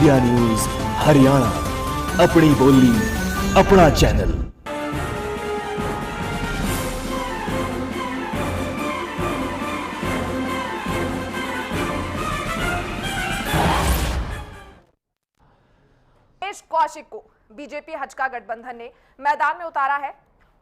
India news Haryana, अपनी बोली अपना चैनल। कौशिक को बीजेपी हजका गठबंधन ने मैदान में उतारा है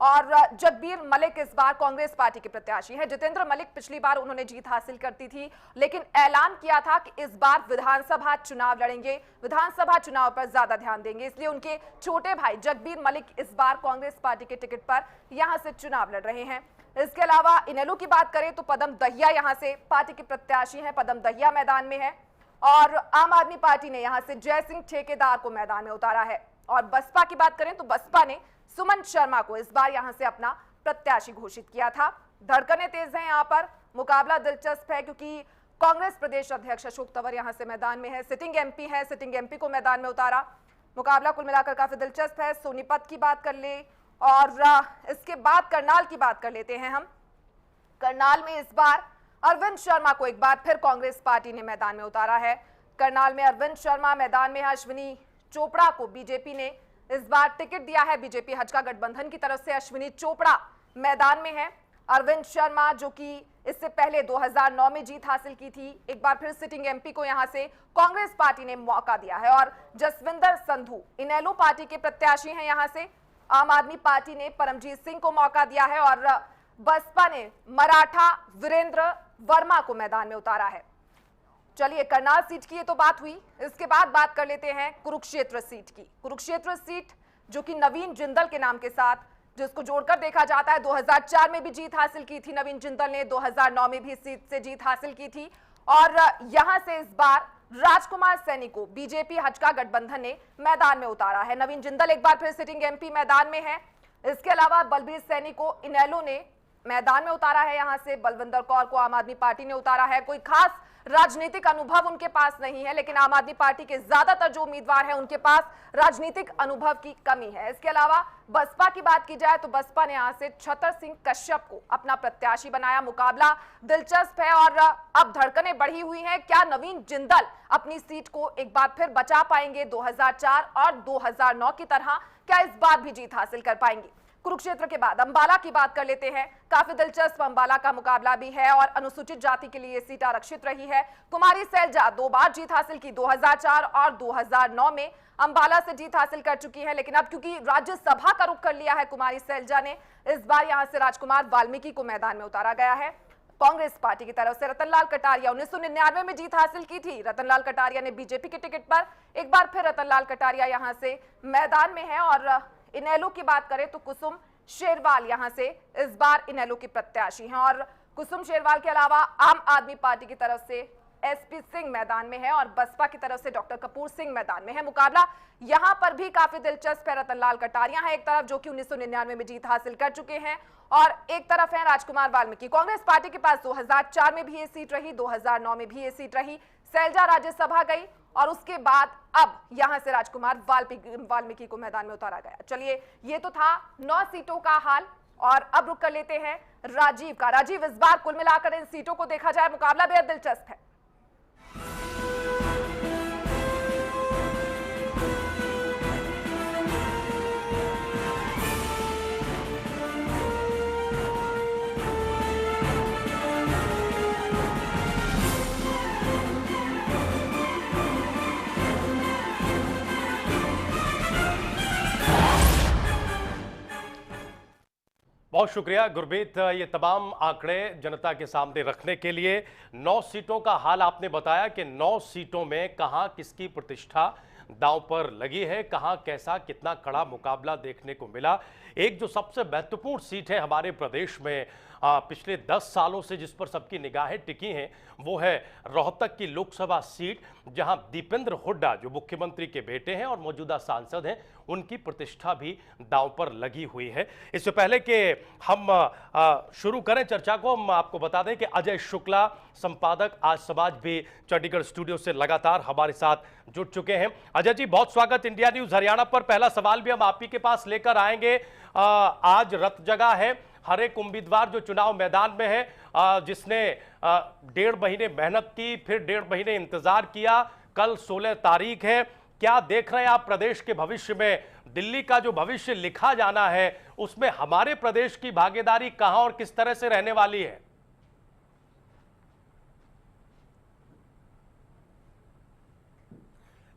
और जगबीर मलिक इस बार कांग्रेस पार्टी के प्रत्याशी हैं। जितेंद्र मलिक पिछली बार उन्होंने जीत हासिल करती थी, लेकिन ऐलान किया था कि इस बार विधानसभा चुनाव लड़ेंगे, विधानसभा चुनाव पर ज्यादा ध्यान देंगे, इसलिए उनके छोटे भाई जगबीर मलिक इस बार कांग्रेस पार्टी के टिकट पर यहां से चुनाव लड़ रहे हैं। इसके अलावा इनेलो की बात करें तो पदम दहिया यहां से पार्टी के प्रत्याशी हैं। पदम दहिया मैदान में है और आम आदमी पार्टी ने यहां से जय सिंह ठेकेदार को मैदान में उतारा है। और बसपा की बात करें तो बसपा ने सुमन शर्मा को इस बार यहां से अपना प्रत्याशी घोषित किया था। धड़कनें तेज हैं, यहां पर मुकाबला दिलचस्प है क्योंकि कांग्रेस प्रदेश अध्यक्ष अशोक तंवर यहां से मैदान में है, सिटिंग एमपी है, सिटिंग एमपी को मैदान में उतारा। मुकाबला कुल मिलाकर काफी दिलचस्प है। सोनीपत की बात कर ले और इसके बाद करनाल की बात कर लेते हैं हम। करनाल में इस बार अरविंद शर्मा को एक बार फिर कांग्रेस पार्टी ने मैदान में उतारा है। करनाल में अरविंद शर्मा मैदान में है। अश्विनी चोपड़ा को बीजेपी ने इस बार टिकट दिया है, बीजेपी हजका गठबंधन की तरफ से अश्विनी चोपड़ा मैदान में है। अरविंद शर्मा जो कि इससे पहले 2009 में जीत हासिल की थी, एक बार फिर सिटिंग एमपी को यहां से कांग्रेस पार्टी ने मौका दिया है। और जसविंदर संधू इनेलो पार्टी के प्रत्याशी हैं, यहां से आम आदमी पार्टी ने परमजीत सिंह को मौका दिया है और बसपा ने मराठा वीरेंद्र वर्मा को मैदान में उतारा है। चलिए, करनाल सीट की ये तो बात हुई, इसके बाद बात कर लेते हैं कुरुक्षेत्र सीट की। कुरुक्षेत्र सीट जो कि नवीन जिंदल के नाम के साथ जिसको जोड़कर देखा जाता है, 2004 में भी जीत हासिल की थी नवीन जिंदल ने, 2009 में भी इस सीट से जीत हासिल की थी और यहां से इस बार राजकुमार सैनी को बीजेपी हजका गठबंधन ने मैदान में उतारा है। नवीन जिंदल एक बार फिर सिटिंग एमपी मैदान में है। इसके अलावा बलबीर सैनी को इनेलो ने मैदान में उतारा है, यहां से बलविंदर कौर को आम आदमी पार्टी ने उतारा है। कोई खास राजनीतिक अनुभव उनके पास नहीं है, लेकिन आम आदमी पार्टी के ज्यादातर जो उम्मीदवार हैं उनके पास राजनीतिक अनुभव की कमी है। इसके अलावा बसपा की बात की जाए तो बसपा ने यहां से छतर सिंह कश्यप को अपना प्रत्याशी बनाया। मुकाबला दिलचस्प है और अब धड़कनें बढ़ी हुई हैं। क्या नवीन जिंदल अपनी सीट को एक बार फिर बचा पाएंगे? 2004 और 2009 की तरह क्या इस बार भी जीत हासिल कर पाएंगे? कुरुक्षेत्र के बाद अंबाला की बात कर लेते हैं। काफी दिलचस्प अंबाला का मुकाबला भी है और अनुसूचित जाति के लिए ये सीट आरक्षित रही है। कुमारी सैलजा 2 बार जीत हासिल की, 2004 और 2009 में अंबाला से जीत हासिल कर चुकी है, लेकिन अब क्योंकि राज्यसभा का रुख कर लिया है कुमारी सैलजा ने, इस बार यहां से राजकुमार वाल्मीकि को मैदान में उतारा गया है। कांग्रेस पार्टी की तरफ से रतनलाल कटारिया 1999 में जीत हासिल की थी। रतनलाल कटारिया ने बीजेपी के टिकट पर एक बार फिर रतनलाल कटारिया यहां से मैदान में है। और इनेलो की बात करें तो कुसुम शेरवाल यहां से इस बार इनेलो की प्रत्याशी हैं और कुसुम शेरवाल के अलावा आम आदमी पार्टी की तरफ से एसपी सिंह मैदान में है और बसपा की तरफ से डॉक्टर कपूर सिंह मैदान में है। मुकाबला यहां पर भी काफी दिलचस्प है। रतनलाल कटारिया है एक तरफ जो कि 1999 में जीत हासिल कर चुके हैं और एक तरफ है राजकुमार वाल्मीकि। कांग्रेस पार्टी के पास 2004 में भी ये सीट रही, 2009 में भी ये सीट रही। सैलजा राज्यसभा गई और उसके बाद अब यहां से राजकुमार वाल्मीकि को मैदान में उतारा गया। चलिए, ये तो था 9 सीटों का हाल और अब रुक कर लेते हैं राजीव का। राजीव, इस बार कुल मिलाकर इन सीटों को देखा जाए मुकाबला बेहद दिलचस्प है। बहुत शुक्रिया गुरमीत, ये तमाम आंकड़े जनता के सामने रखने के लिए। 9 सीटों का हाल आपने बताया कि 9 सीटों में कहां किसकी प्रतिष्ठा दांव पर लगी है, कहां कैसा कितना कड़ा मुकाबला देखने को मिला। एक जो सबसे महत्वपूर्ण सीट है हमारे प्रदेश में पिछले 10 सालों से जिस पर सबकी निगाहें टिकी हैं, वो है रोहतक की लोकसभा सीट, जहां दीपेंद्र हुड्डा जो मुख्यमंत्री के बेटे हैं और मौजूदा सांसद हैं, उनकी प्रतिष्ठा भी दांव पर लगी हुई है। इससे पहले कि हम शुरू करें चर्चा को, हम आपको बता दें कि अजय शुक्ला संपादक आज समाज भी चंडीगढ़ स्टूडियो से लगातार हमारे साथ जुड़ चुके हैं। अजय जी, बहुत स्वागत इंडिया न्यूज हरियाणा पर। पहला सवाल भी हम आप ही के पास लेकर आएंगे। आज रत जगह है, हर एक उम्मीदवार जो चुनाव मैदान में है, जिसने 1.5 महीने मेहनत की, फिर 1.5 महीने इंतजार किया, कल 16 तारीख है। क्या देख रहे हैं आप प्रदेश के भविष्य में? दिल्ली का जो भविष्य लिखा जाना है उसमें हमारे प्रदेश की भागीदारी कहां और किस तरह से रहने वाली है?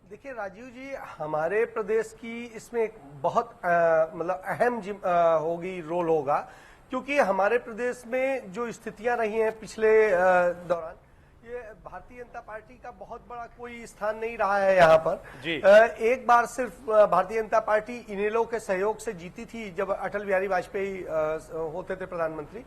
देखिए राजीव जी, हमारे प्रदेश की इसमें एक बहुत मतलब अहम होगी, रोल होगा, क्योंकि हमारे प्रदेश में जो स्थितियां रही हैं पिछले दौरान, ये भारतीय जनता पार्टी का बहुत बड़ा कोई स्थान नहीं रहा है यहाँ पर जी। एक बार सिर्फ भारतीय जनता पार्टी इनेलो के सहयोग से जीती थी जब अटल बिहारी वाजपेयी होते थे प्रधानमंत्री।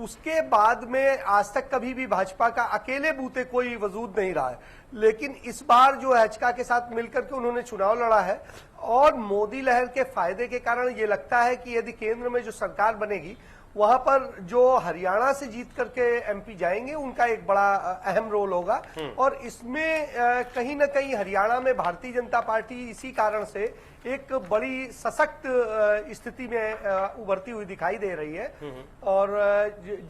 उसके बाद में आज तक कभी भी भाजपा का अकेले बूते कोई वजूद नहीं रहा है, लेकिन इस बार जो हचका के साथ मिलकर के उन्होंने चुनाव लड़ा है और मोदी लहर के फायदे के कारण ये लगता है कि यदि केंद्र में जो सरकार बनेगी वहां पर जो हरियाणा से जीत करके एमपी जाएंगे उनका एक बड़ा अहम रोल होगा। और इसमें कहीं ना कहीं हरियाणा में भारतीय जनता पार्टी इसी कारण से एक बड़ी सशक्त स्थिति में उभरती हुई दिखाई दे रही है। और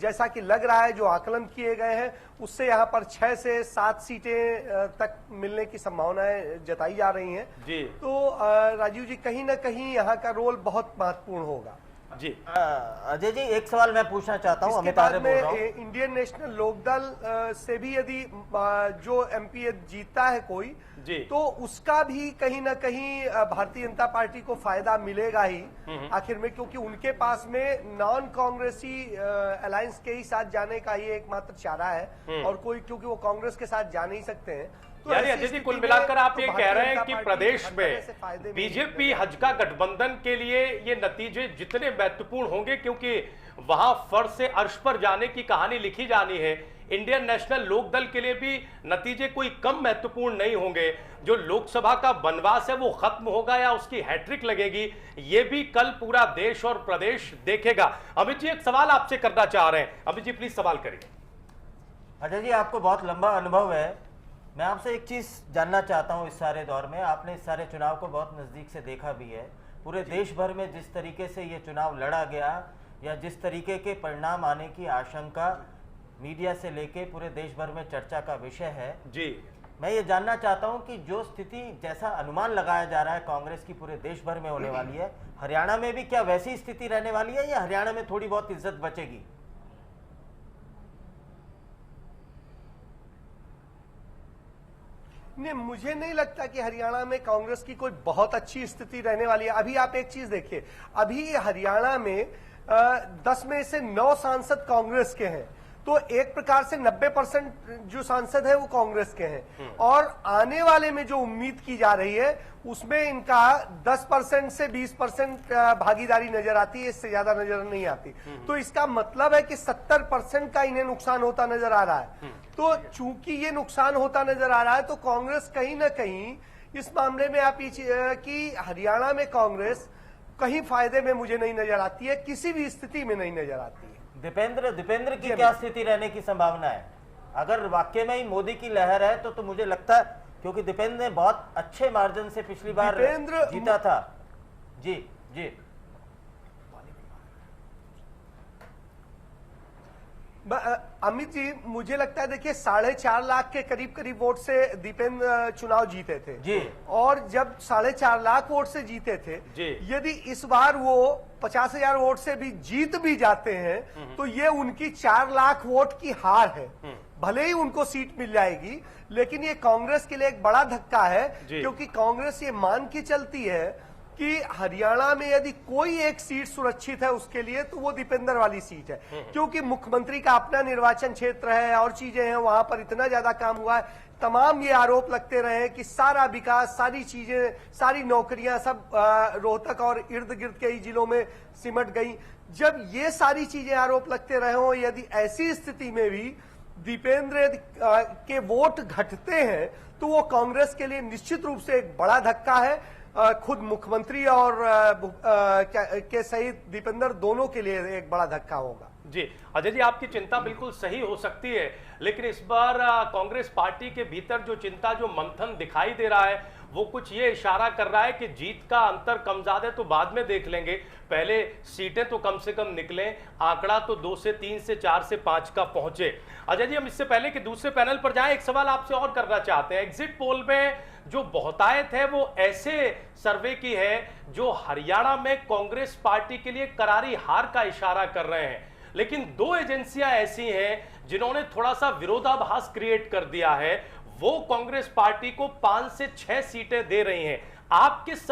जैसा कि लग रहा है, जो आकलन किए गए हैं उससे यहाँ पर 6 से 7 सीटें तक मिलने की संभावनाएं जताई जा रही हैं जी। तो राजीव जी, कहीं ना कहीं यहाँ का रोल बहुत महत्वपूर्ण होगा जी। अजय जी, एक सवाल मैं पूछना चाहता हूँ। इसके अमित बाद आर्य बोल रहा हूँ। में इंडियन नेशनल लोकदल से भी यदि जो एमपी जीतता है कोई जी। तो उसका भी कहीं ना कहीं भारतीय जनता पार्टी को फायदा मिलेगा ही आखिर में, क्योंकि उनके पास में नॉन कांग्रेसी अलायंस के ही साथ जाने का ही एकमात्र चारा है और कोई, क्योंकि वो कांग्रेस के साथ जा नहीं सकते हैं। तो यानी ऐसी अजय जी, स्थिति कुल में मिलाकर आप तो ये भारतीय कह रहे हैं जनता कि पार्टी प्रदेश हर तरह से में फायदे में बीजेपी हजका गठबंधन के लिए ये नतीजे जितने महत्वपूर्ण होंगे, क्योंकि वहां फर्श से अर्श पर जाने की कहानी लिखी जानी है, इंडियन नेशनल लोकदल के लिए भी नतीजे कोई कम महत्वपूर्ण नहीं होंगे। जो लोकसभा का वनवास है वो खत्म होगा या उसकी हैट्रिक लगेगी, ये भी कल पूरा देश और प्रदेश देखेगा। अमित जी, एक सवाल आपसे करना चाह रहे हैं। अमित जी प्लीज सवाल करिए। अजय जी, आपको बहुत लंबा अनुभव है। मैं आपसे एक चीज़ जानना चाहता हूँ। इस सारे दौर में आपने इस सारे चुनाव को बहुत नज़दीक से देखा भी है। पूरे देश भर में जिस तरीके से ये चुनाव लड़ा गया या जिस तरीके के परिणाम आने की आशंका मीडिया से लेके पूरे देश भर में चर्चा का विषय है जी। मैं ये जानना चाहता हूँ कि जो स्थिति जैसा अनुमान लगाया जा रहा है कांग्रेस की पूरे देश भर में होने वाली है, हरियाणा में भी क्या वैसी स्थिति रहने वाली है या हरियाणा में थोड़ी बहुत इज्जत बचेगी? नहीं, मुझे नहीं लगता कि हरियाणा में कांग्रेस की कोई बहुत अच्छी स्थिति रहने वाली है। अभी आप एक चीज देखिए, अभी हरियाणा में 10 में से 9 सांसद कांग्रेस के हैं, तो एक प्रकार से 90% जो सांसद है वो कांग्रेस के हैं। और आने वाले में जो उम्मीद की जा रही है उसमें इनका 10% से 20% भागीदारी नजर आती है, इससे ज्यादा नजर नहीं आती। तो इसका मतलब है कि 70% का इन्हें नुकसान होता नजर आ रहा है। तो चूंकि ये नुकसान होता नजर आ रहा है तो कांग्रेस कहीं ना कहीं इस मामले में आप कि हरियाणा में कांग्रेस कहीं फायदे में मुझे नहीं नजर आती है, किसी भी स्थिति में नहीं नजर आती है। दीपेंद्र की क्या स्थिति रहने की संभावना है? अगर वाकई में ही मोदी की लहर है तो मुझे लगता है, क्योंकि दीपेंद्र ने बहुत अच्छे मार्जिन से पिछली बार जीता था। जी जी। अमित जी, मुझे लगता है देखिए 4.5 लाख के करीब वोट से दीपेंद्र चुनाव जीते थे जी। और जब 4.5 लाख वोट से जीते थे जी। यदि इस बार वो 50,000 वोट से भी जीत भी जाते हैं तो ये उनकी 4 लाख वोट की हार है। भले ही उनको सीट मिल जाएगी, लेकिन ये कांग्रेस के लिए एक बड़ा धक्का है, क्योंकि कांग्रेस ये मान के चलती है कि हरियाणा में यदि कोई एक सीट सुरक्षित है उसके लिए तो वो दीपेंद्र वाली सीट है, क्योंकि मुख्यमंत्री का अपना निर्वाचन क्षेत्र है और चीजें हैं, वहां पर इतना ज्यादा काम हुआ है। तमाम ये आरोप लगते रहे कि सारा विकास, सारी चीजें, सारी नौकरियां सब रोहतक और इर्द गिर्द के ही जिलों में सिमट गई। जब ये सारी चीजें आरोप लगते रहे हो, यदि ऐसी स्थिति में भी दीपेंद्र के वोट घटते हैं तो वो कांग्रेस के लिए निश्चित रूप से एक बड़ा धक्का है। खुद मुख्यमंत्री और के सहित दीपेंद्र दोनों के लिए एक बड़ा धक्का होगा। जी अजय जी, आपकी चिंता बिल्कुल सही हो सकती है, लेकिन इस बार कांग्रेस पार्टी के भीतर जो चिंता, जो मंथन दिखाई दे रहा है, वो कुछ ये इशारा कर रहा है कि जीत का अंतर कम ज्यादा तो बाद में देख लेंगे, पहले सीटें तो कम से कम निकलें, आंकड़ा तो 2 से 3 से 4 से 5 का पहुंचे। अजय जी, हम इससे पहले कि दूसरे पैनल पर जाएं, एक सवाल आपसे और करना चाहते हैं। एग्जिट पोल में जो बहुतायत है वो ऐसे सर्वे की है जो हरियाणा में कांग्रेस पार्टी के लिए करारी हार का इशारा कर रहे हैं, लेकिन 2 एजेंसियां ऐसी हैं जिन्होंने थोड़ा सा विरोधाभास क्रिएट कर दिया है। वो कांग्रेस पार्टी को 5 से 6 सीटें दे रही हैं। आप किस